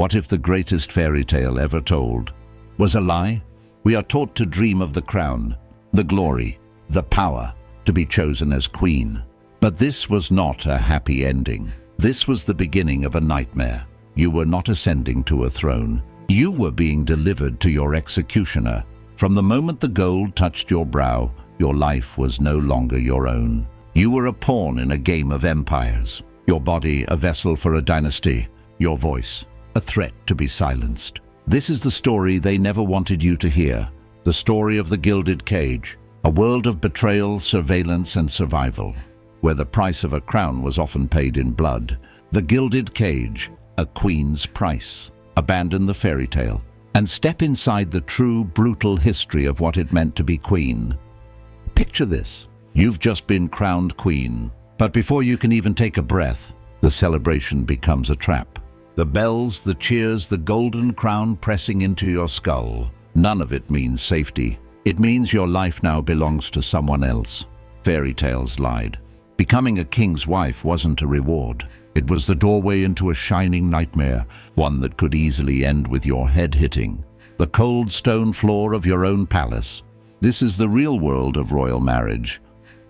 What if the greatest fairy tale ever told was a lie? We are taught to dream of the crown, the glory, the power, to be chosen as queen. But this was not a happy ending. This was the beginning of a nightmare. You were not ascending to a throne. You were being delivered to your executioner. From the moment the gold touched your brow, your life was no longer your own. You were a pawn in a game of empires. Your body a vessel for a dynasty. Your voice a threat to be silenced. This is the story they never wanted you to hear. The story of the gilded cage. A world of betrayal, surveillance, and survival, where the price of a crown was often paid in blood. The gilded cage, a queen's price. Abandon the fairy tale and step inside the true, brutal history of what it meant to be queen. Picture this. You've just been crowned queen, but before you can even take a breath, the celebration becomes a trap. The bells, the cheers, the golden crown pressing into your skull. None of it means safety. It means your life now belongs to someone else. Fairy tales lied. Becoming a king's wife wasn't a reward. It was the doorway into a shining nightmare, one that could easily end with your head hitting the cold stone floor of your own palace. This is the real world of royal marriage,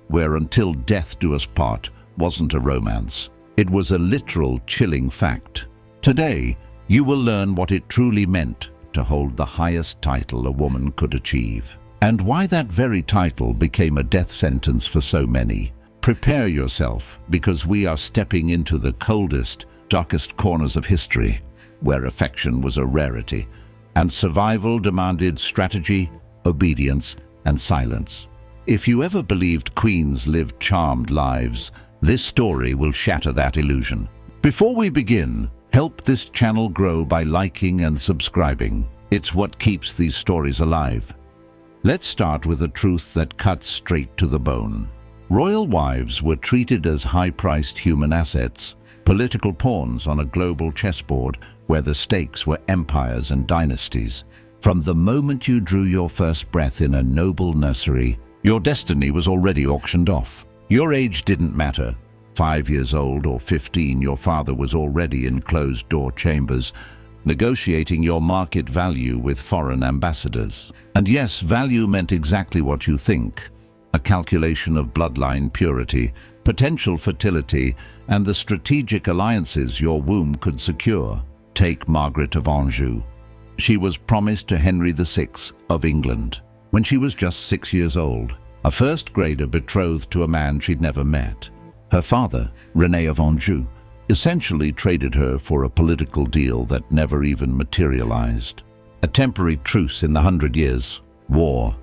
where until death do us part wasn't a romance. It was a literal, chilling fact. Today, you will learn what it truly meant to hold the highest title a woman could achieve, and why that very title became a death sentence for so many. Prepare yourself, because we are stepping into the coldest, darkest corners of history, where affection was a rarity, and survival demanded strategy, obedience, and silence. If you ever believed queens lived charmed lives, this story will shatter that illusion. Before we begin, help this channel grow by liking and subscribing. It's what keeps these stories alive. Let's start with a truth that cuts straight to the bone. Royal wives were treated as high-priced human assets, political pawns on a global chessboard where the stakes were empires and dynasties. From the moment you drew your first breath in a noble nursery, your destiny was already auctioned off. Your age didn't matter. 5 years old or 15, your father was already in closed-door chambers, negotiating your market value with foreign ambassadors. And yes, value meant exactly what you think. A calculation of bloodline purity, potential fertility, and the strategic alliances your womb could secure. Take Margaret of Anjou. She was promised to Henry VI of England when she was just 6 years old, a first grader betrothed to a man she'd never met. Her father, René of Anjou, essentially traded her for a political deal that never even materialized. A temporary truce in the 100 Years' War.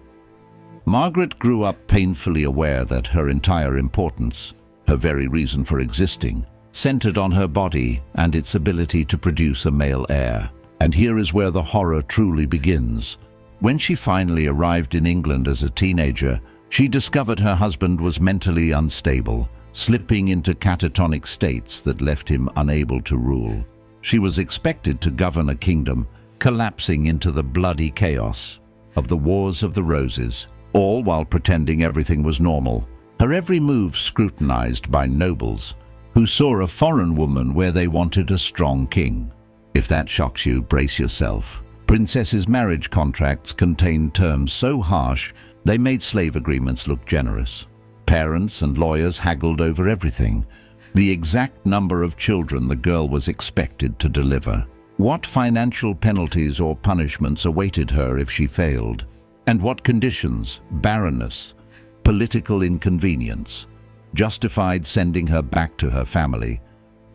Margaret grew up painfully aware that her entire importance, her very reason for existing, centered on her body and its ability to produce a male heir. And here is where the horror truly begins. When she finally arrived in England as a teenager, she discovered her husband was mentally unstable, slipping into catatonic states that left him unable to rule. She was expected to govern a kingdom, collapsing into the bloody chaos of the Wars of the Roses, all while pretending everything was normal. Her every move scrutinized by nobles, who saw a foreign woman where they wanted a strong king. If that shocks you, brace yourself. Princesses' marriage contracts contained terms so harsh they made slave agreements look generous. Parents and lawyers haggled over everything. The exact number of children the girl was expected to deliver. What financial penalties or punishments awaited her if she failed? And what conditions, barrenness, political inconvenience, justified sending her back to her family?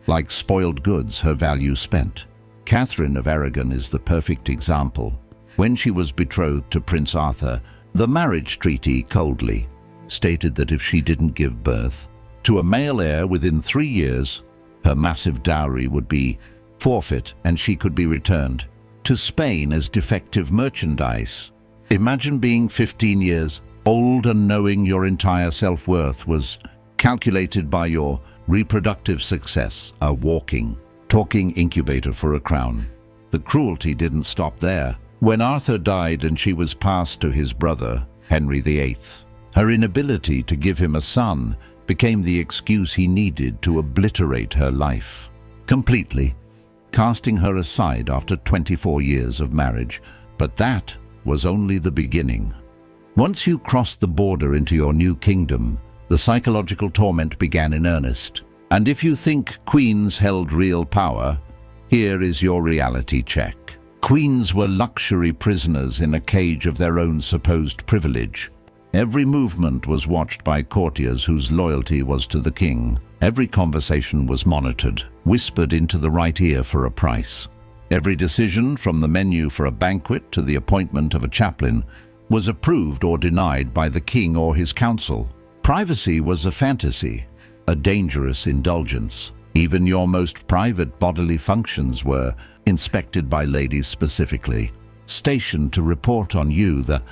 Like spoiled goods, her value spent. Catherine of Aragon is the perfect example. When she was betrothed to Prince Arthur, the marriage treaty coldly stated that if she didn't give birth to a male heir within 3 years, her massive dowry would be forfeit and she could be returned to Spain as defective merchandise. Imagine being 15 years old and knowing your entire self-worth was calculated by your reproductive success, a walking, talking incubator for a crown. The cruelty didn't stop there. When Arthur died and she was passed to his brother, Henry VIII, her inability to give him a son became the excuse he needed to obliterate her life completely. casting her aside after 24 years of marriage. But that was only the beginning. Once you crossed the border into your new kingdom, the psychological torment began in earnest. And if you think queens held real power, here is your reality check. Queens were luxury prisoners in a cage of their own supposed privilege. Every movement was watched by courtiers whose loyalty was to the king. Every conversation was monitored, whispered into the right ear for a price. Every decision, from the menu for a banquet to the appointment of a chaplain, was approved or denied by the king or his council. Privacy was a fantasy, a dangerous indulgence. Even your most private bodily functions were inspected by ladies specifically, stationed to report on you, the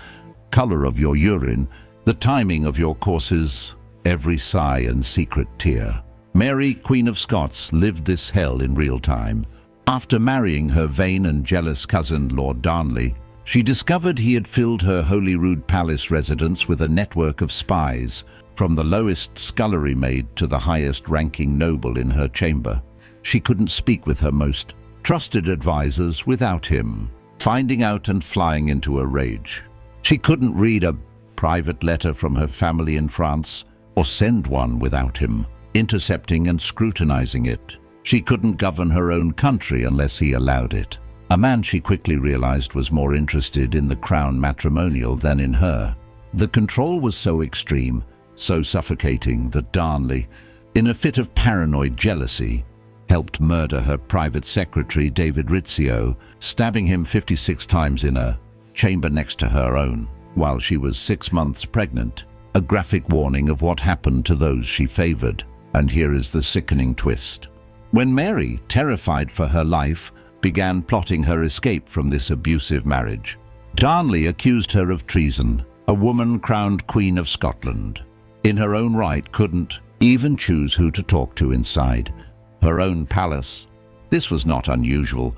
color of your urine, the timing of your courses, every sigh and secret tear. Mary, Queen of Scots, lived this hell in real time. After marrying her vain and jealous cousin, Lord Darnley, she discovered he had filled her Holyrood Palace residence with a network of spies, from the lowest scullery maid to the highest-ranking noble in her chamber. She couldn't speak with her most trusted advisors without him, finding out and flying into a rage. She couldn't read a private letter from her family in France or send one without him, intercepting and scrutinizing it. She couldn't govern her own country unless he allowed it. A man she quickly realized was more interested in the crown matrimonial than in her. The control was so extreme, so suffocating, that Darnley, in a fit of paranoid jealousy, helped murder her private secretary David Rizzio, stabbing him 56 times in a chamber next to her own, while she was 6 months pregnant. A graphic warning of what happened to those she favored. And here is the sickening twist. When Mary, terrified for her life, began plotting her escape from this abusive marriage, Darnley accused her of treason. A woman crowned Queen of Scotland, in her own right, couldn't even choose who to talk to inside her own palace. This was not unusual.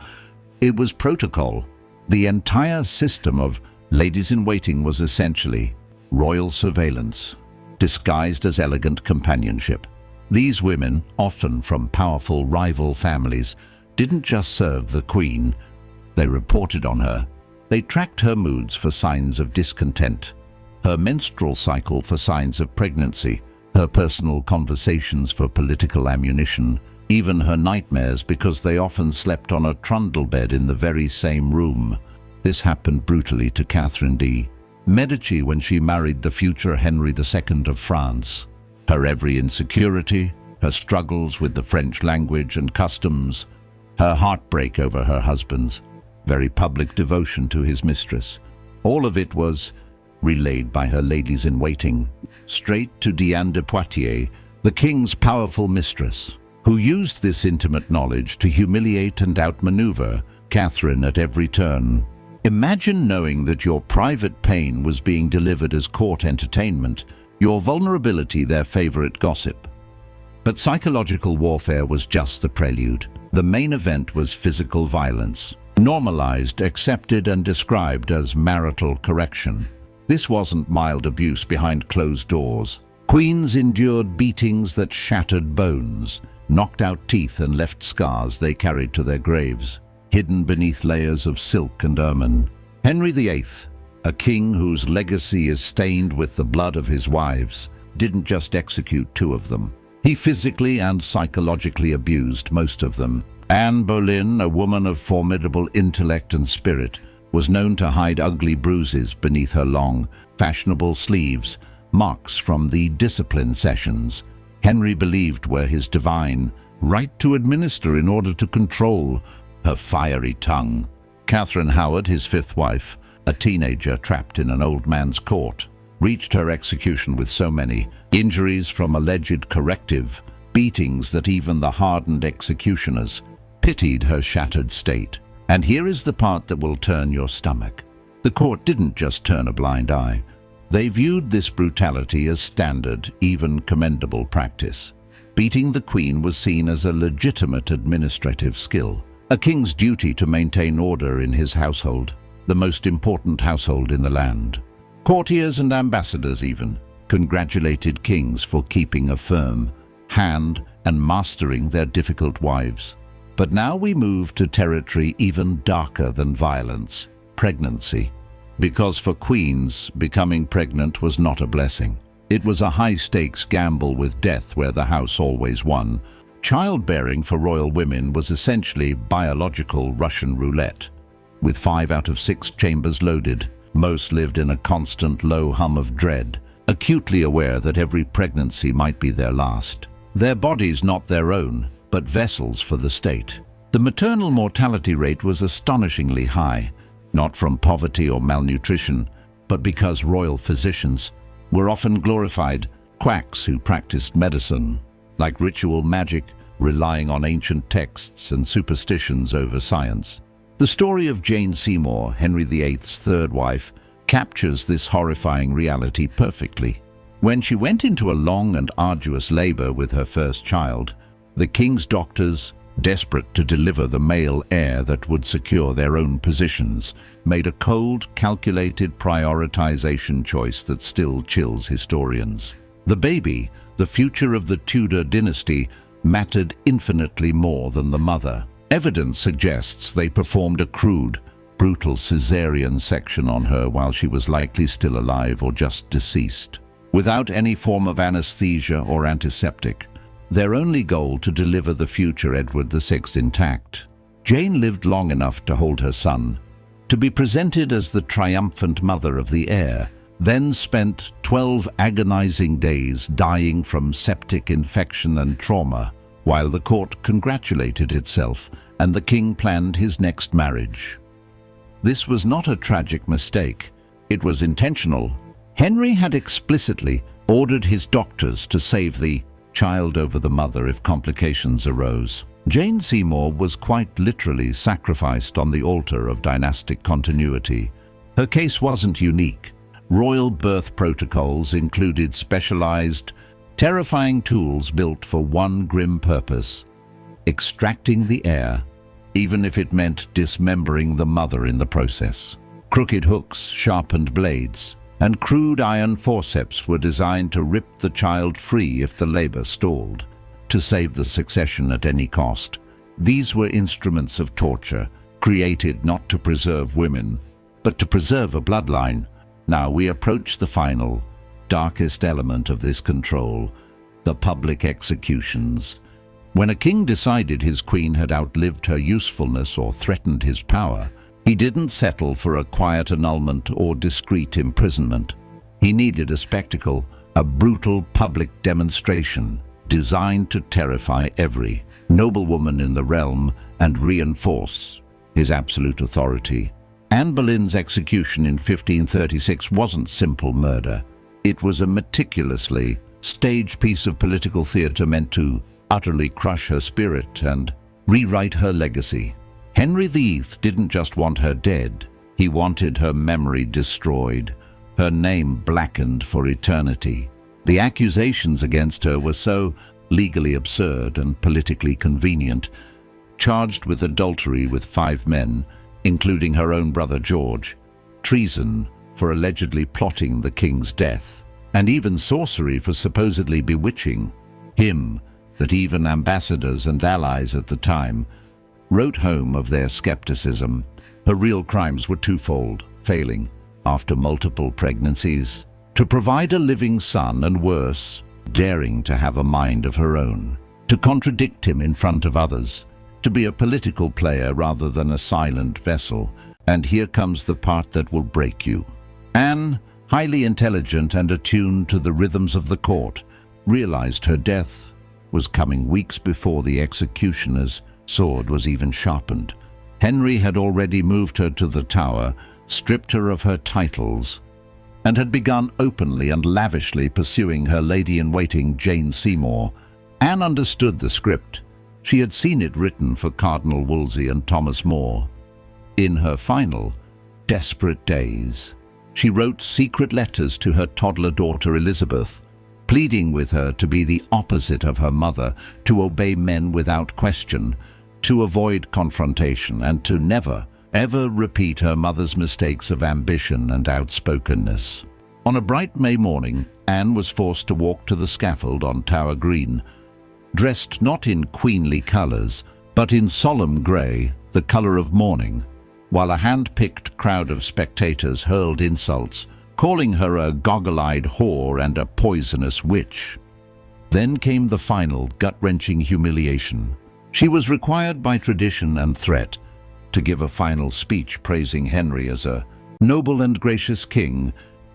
It was protocol. The entire system of ladies-in-waiting was essentially royal surveillance, disguised as elegant companionship. These women, often from powerful rival families, didn't just serve the queen. They reported on her. They tracked her moods for signs of discontent, her menstrual cycle for signs of pregnancy, her personal conversations for political ammunition, even her nightmares, because they often slept on a trundle bed in the very same room. This happened brutally to Catherine de' Medici when she married the future Henry II of France. Her every insecurity, her struggles with the French language and customs, her heartbreak over her husband's very public devotion to his mistress, all of it was relayed by her ladies-in-waiting, straight to Diane de Poitiers, the king's powerful mistress, who used this intimate knowledge to humiliate and outmaneuver Catherine at every turn. Imagine knowing that your private pain was being delivered as court entertainment, your vulnerability their favorite gossip. But psychological warfare was just the prelude. The main event was physical violence, normalized, accepted, and described as marital correction. This wasn't mild abuse behind closed doors. Queens endured beatings that shattered bones, knocked out teeth, and left scars they carried to their graves, hidden beneath layers of silk and ermine. Henry VIII, a king whose legacy is stained with the blood of his wives, didn't just execute 2 of them. He physically and psychologically abused most of them. Anne Boleyn, a woman of formidable intellect and spirit, was known to hide ugly bruises beneath her long, fashionable sleeves, marks from the discipline sessions Henry believed were his divine right to administer in order to control her fiery tongue. Catherine Howard, his 5th wife, a teenager trapped in an old man's court, reached her execution with so many injuries from alleged corrective beatings that even the hardened executioners pitied her shattered state. And here is the part that will turn your stomach. The court didn't just turn a blind eye. They viewed this brutality as standard, even commendable practice. Beating the queen was seen as a legitimate administrative skill, a king's duty to maintain order in his household, the most important household in the land. Courtiers and ambassadors even congratulated kings for keeping a firm hand and mastering their difficult wives. But now we move to territory even darker than violence: pregnancy. Because for queens, becoming pregnant was not a blessing. It was a high-stakes gamble with death where the house always won. Childbearing for royal women was essentially biological Russian roulette. With 5 out of 6 chambers loaded, most lived in a constant low hum of dread, acutely aware that every pregnancy might be their last. Their bodies not their own, but vessels for the state. The maternal mortality rate was astonishingly high, not from poverty or malnutrition, but because royal physicians were often glorified quacks who practiced medicine, like ritual magic, relying on ancient texts and superstitions over science. The story of Jane Seymour, Henry VIII's third wife, captures this horrifying reality perfectly. When she went into a long and arduous labor with her first child, the king's doctors, desperate to deliver the male heir that would secure their own positions, made a cold, calculated prioritization choice that still chills historians. The baby, the future of the Tudor dynasty, mattered infinitely more than the mother. Evidence suggests they performed a crude, brutal caesarean section on her while she was likely still alive or just deceased. Without any form of anesthesia or antiseptic, their only goal to deliver the future Edward VI intact. Jane lived long enough to hold her son, to be presented as the triumphant mother of the heir, then spent 12 agonizing days dying from septic infection and trauma, while the court congratulated itself and the king planned his next marriage. This was not a tragic mistake. It was intentional. Henry had explicitly ordered his doctors to save the child over the mother if complications arose. Jane Seymour was quite literally sacrificed on the altar of dynastic continuity. Her case wasn't unique. Royal birth protocols included specialized, terrifying tools built for one grim purpose: extracting the heir, even if it meant dismembering the mother in the process. Crooked hooks, sharpened blades, and crude iron forceps were designed to rip the child free if the labor stalled, to save the succession at any cost. These were instruments of torture, created not to preserve women, but to preserve a bloodline. Now we approach the final, darkest element of this control: the public executions. When a king decided his queen had outlived her usefulness or threatened his power, he didn't settle for a quiet annulment or discreet imprisonment. He needed a spectacle, a brutal public demonstration designed to terrify every noblewoman in the realm and reinforce his absolute authority. Anne Boleyn's execution in 1536 wasn't simple murder. It was a meticulously staged piece of political theatre meant to utterly crush her spirit and rewrite her legacy. Henry VIII didn't just want her dead, he wanted her memory destroyed, her name blackened for eternity. The accusations against her were so legally absurd and politically convenient. Charged with adultery with 5 men, including her own brother George, treason for allegedly plotting the king's death, and even sorcery for supposedly bewitching him, that even ambassadors and allies at the time wrote home of their skepticism. Her real crimes were twofold: failing, after multiple pregnancies, to provide a living son, and worse, daring to have a mind of her own, to contradict him in front of others, to be a political player rather than a silent vessel. And here comes the part that will break you. Anne, highly intelligent and attuned to the rhythms of the court, realized her death was coming weeks before the executioner's sword was even sharpened. Henry had already moved her to the Tower, stripped her of her titles, and had begun openly and lavishly pursuing her lady-in-waiting Jane Seymour. Anne understood the script. She had seen it written for Cardinal Wolsey and Thomas More. In her final, desperate days, she wrote secret letters to her toddler daughter Elizabeth, pleading with her to be the opposite of her mother, to obey men without question, to avoid confrontation, and to never, ever repeat her mother's mistakes of ambition and outspokenness. On a bright May morning, Anne was forced to walk to the scaffold on Tower Green, dressed not in queenly colours, but in solemn grey, the colour of mourning, while a hand-picked crowd of spectators hurled insults, calling her a goggle-eyed whore and a poisonous witch. Then came the final, gut-wrenching humiliation. She was required by tradition and threat to give a final speech praising Henry as a noble and gracious king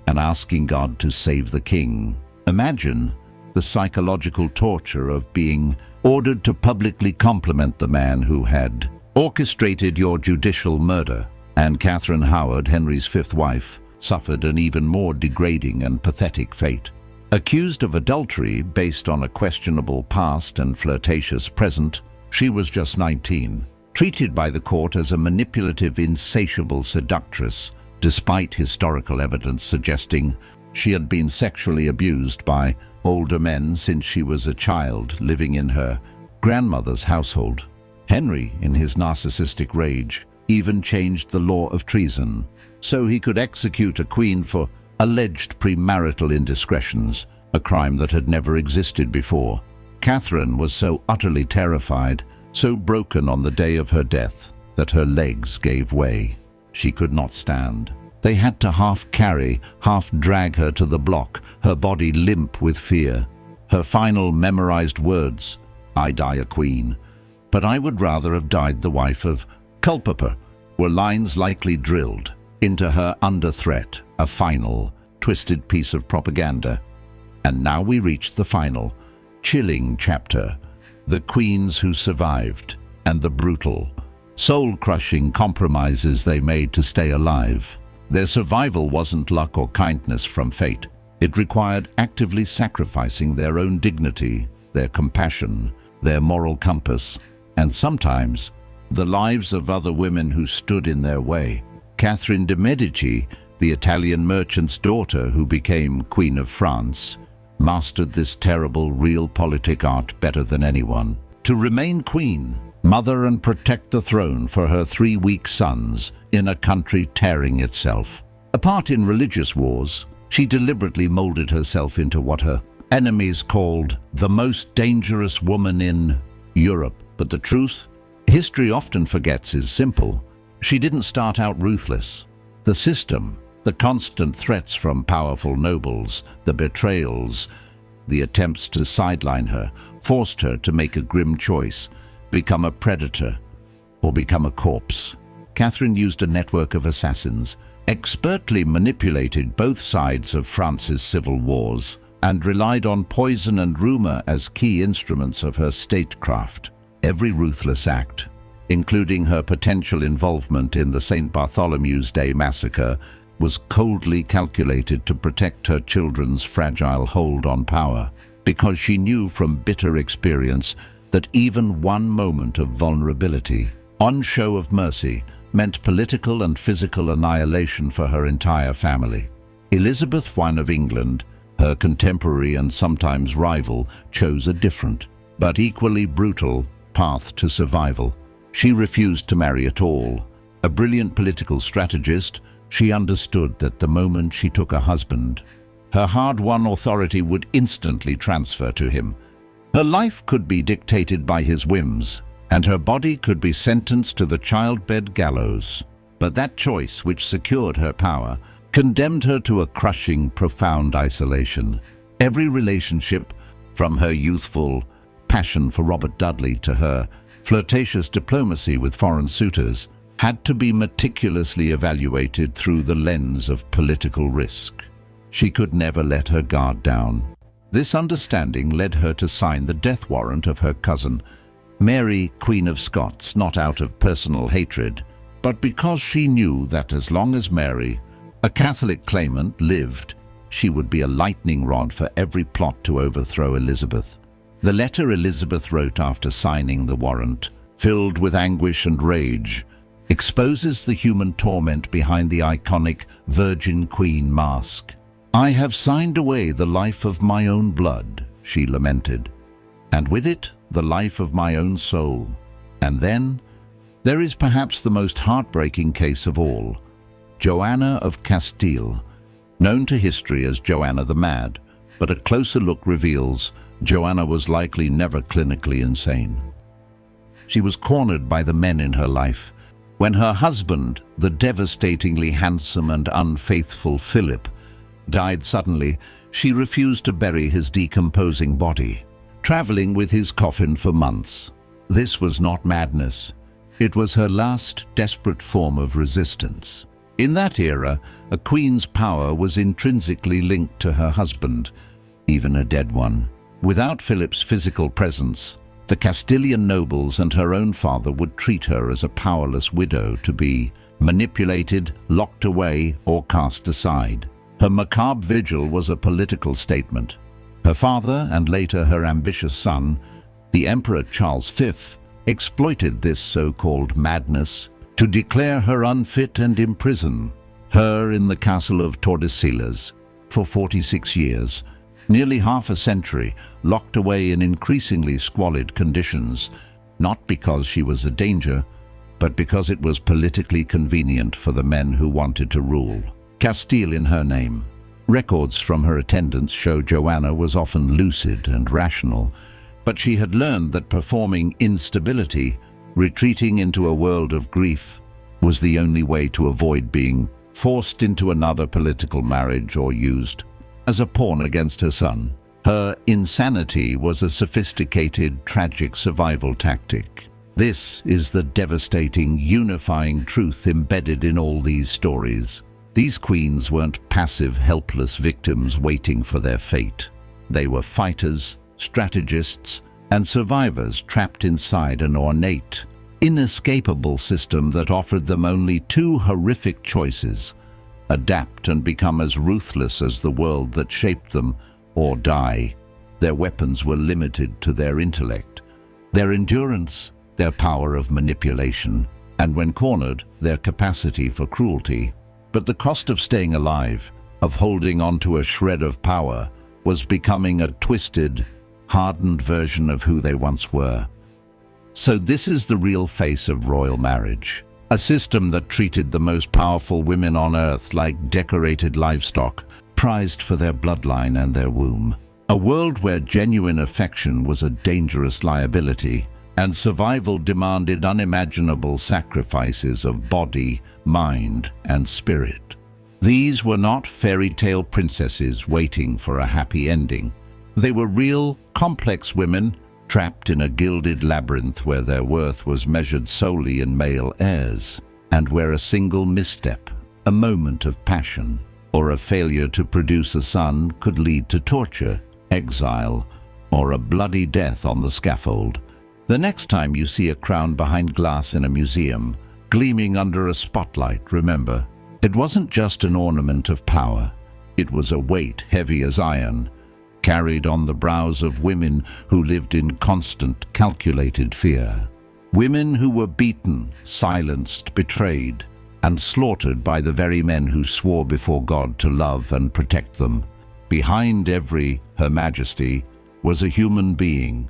and asking God to save the king. Imagine the psychological torture of being ordered to publicly compliment the man who had orchestrated your judicial murder. And Catherine Howard, Henry's fifth wife, suffered an even more degrading and pathetic fate. Accused of adultery based on a questionable past and flirtatious present, she was just 19, treated by the court as a manipulative, insatiable seductress, despite historical evidence suggesting she had been sexually abused by older men since she was a child living in her grandmother's household. Henry, in his narcissistic rage, even changed the law of treason so he could execute a queen for alleged premarital indiscretions, a crime that had never existed before. Catherine was so utterly terrified, so broken on the day of her death, that her legs gave way. She could not stand. They had to half carry, half drag her to the block, her body limp with fear. Her final memorized words, "I die a queen, but I would rather have died the wife of culpable," were lines likely drilled into her under threat, a final, twisted piece of propaganda. And now we reach the final, chilling chapter, the queens who survived, and the brutal, soul-crushing compromises they made to stay alive. Their survival wasn't luck or kindness from fate. It required actively sacrificing their own dignity, their compassion, their moral compass, and sometimes the lives of other women who stood in their way. Catherine de' Medici, the Italian merchant's daughter who became Queen of France, mastered this terrible realpolitik art better than anyone. To remain queen, mother and protect the throne for her 3 weak sons in a country tearing itself. Apart in religious wars, she deliberately molded herself into what her enemies called the most dangerous woman in Europe. But the truth, history often forgets, is simple. She didn't start out ruthless. The system, the constant threats from powerful nobles, the betrayals, the attempts to sideline her, forced her to make a grim choice: become a predator or become a corpse. Catherine used a network of assassins, expertly manipulated both sides of France's civil wars, and relied on poison and rumor as key instruments of her statecraft. Every ruthless act, including her potential involvement in the St. Bartholomew's Day massacre, was coldly calculated to protect her children's fragile hold on power, because she knew from bitter experience that even one moment of vulnerability, on show of mercy, meant political and physical annihilation for her entire family. Elizabeth I of England, her contemporary and sometimes rival, chose a different, but equally brutal, path to survival. She refused to marry at all. A brilliant political strategist, she understood that the moment she took a husband, her hard-won authority would instantly transfer to him. Her life could be dictated by his whims, and her body could be sentenced to the childbed gallows. But that choice, which secured her power, condemned her to a crushing, profound isolation. Every relationship, from her youthful passion for Robert Dudley to her flirtatious diplomacy with foreign suitors, had to be meticulously evaluated through the lens of political risk. She could never let her guard down. This understanding led her to sign the death warrant of her cousin, Mary, Queen of Scots, not out of personal hatred, but because she knew that as long as Mary, a Catholic claimant, lived, she would be a lightning rod for every plot to overthrow Elizabeth. The letter Elizabeth wrote after signing the warrant, filled with anguish and rage, exposes the human torment behind the iconic Virgin Queen mask. "I have signed away the life of my own blood," she lamented, "and with it the life of my own soul." And then there is perhaps the most heartbreaking case of all, Joanna of Castile, known to history as Joanna the Mad, but a closer look reveals Joanna was likely never clinically insane. She was cornered by the men in her life. When her husband, the devastatingly handsome and unfaithful Philip, died suddenly, she refused to bury his decomposing body, traveling with his coffin for months. This was not madness. It was her last desperate form of resistance. In that era, a queen's power was intrinsically linked to her husband, even a dead one. Without Philip's physical presence, the Castilian nobles and her own father would treat her as a powerless widow to be manipulated, locked away, or cast aside. Her macabre vigil was a political statement. Her father, and later her ambitious son, the Emperor Charles V, exploited this so-called madness to declare her unfit and imprison her in the castle of Tordesillas for 46 years, nearly half a century, locked away in increasingly squalid conditions, not because she was a danger, but because it was politically convenient for the men who wanted to rule. Castile in her name. Records from her attendants show Joanna was often lucid and rational, but she had learned that performing instability, retreating into a world of grief, was the only way to avoid being forced into another political marriage or used as a pawn against her son. Her insanity was a sophisticated, tragic survival tactic. This is the devastating, unifying truth embedded in all these stories. These queens weren't passive, helpless victims waiting for their fate. They were fighters, strategists, and survivors trapped inside an ornate, inescapable system that offered them only two horrific choices: adapt and become as ruthless as the world that shaped them, or die. Their weapons were limited to their intellect, their endurance, their power of manipulation, and when cornered, their capacity for cruelty. But the cost of staying alive, of holding on to a shred of power, was becoming a twisted, hardened version of who they once were. So this is the real face of royal marriage. A system that treated the most powerful women on earth like decorated livestock, prized for their bloodline and their womb. A world where genuine affection was a dangerous liability, and survival demanded unimaginable sacrifices of body, mind, and spirit. These were not fairy tale princesses waiting for a happy ending. They were real, complex women trapped in a gilded labyrinth where their worth was measured solely in male heirs, and where a single misstep, a moment of passion, or a failure to produce a son could lead to torture, exile, or a bloody death on the scaffold. The next time you see a crown behind glass in a museum, gleaming under a spotlight, remember, it wasn't just an ornament of power. It was a weight heavy as iron, carried on the brows of women who lived in constant, calculated fear. Women who were beaten, silenced, betrayed, and slaughtered by the very men who swore before God to love and protect them. Behind every Her Majesty was a human being,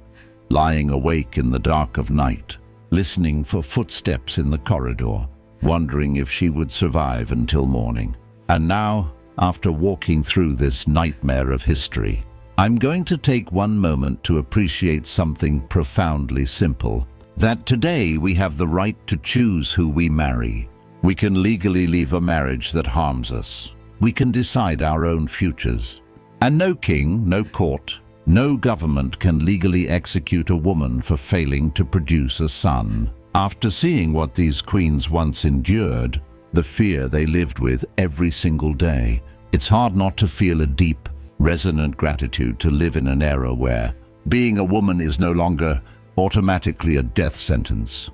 lying awake in the dark of night, listening for footsteps in the corridor, wondering if she would survive until morning. And now, after walking through this nightmare of history, I'm going to take one moment to appreciate something profoundly simple: that today we have the right to choose who we marry. We can legally leave a marriage that harms us. We can decide our own futures. And no king, no court, no government can legally execute a woman for failing to produce a son. After seeing what these queens once endured, the fear they lived with every single day, it's hard not to feel a deep, resonant gratitude to live in an era where being a woman is no longer automatically a death sentence.